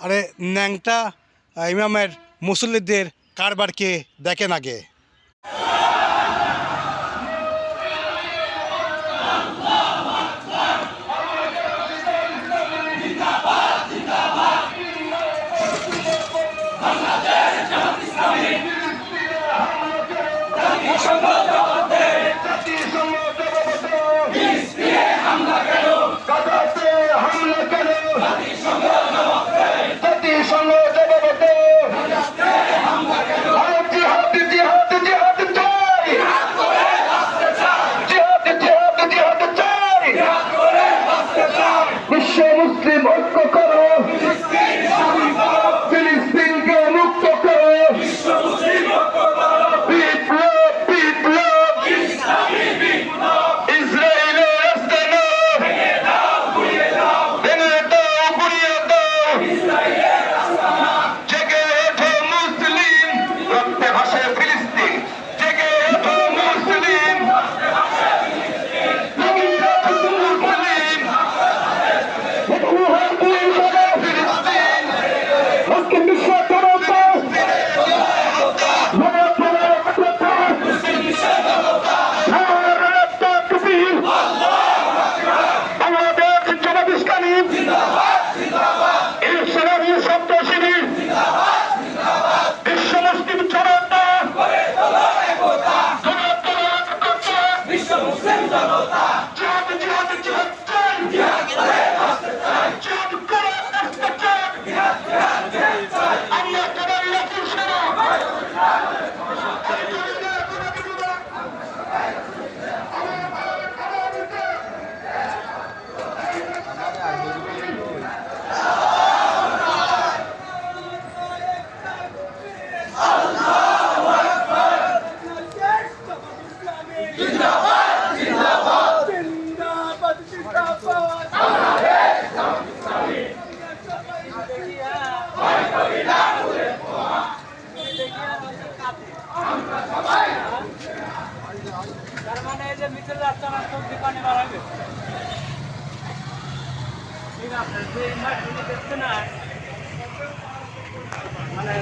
আরে ন্যাংটা ইমামের মুসল্লিদের কারবারকে দেখেন আগে। বিশ্ব মুসলিম ঐক্য করো, ফিলিস্তিনকে মুক্ত করো, বিপ্লব বিপ্লব ইসরায়েলের রাস্তা ভেঙে দাও গুড়িয়ে দাও, জেগে ওঠো মুসলিম, রক্তে ভাসে ফিলিস্তিন, জেগে ওঠো মুসলিম, তার মানে এই যে মিছিল রাস্তা না সব দোকানে বাড়াবে ঠিক আছে যে মাঠ দেখতে না মানে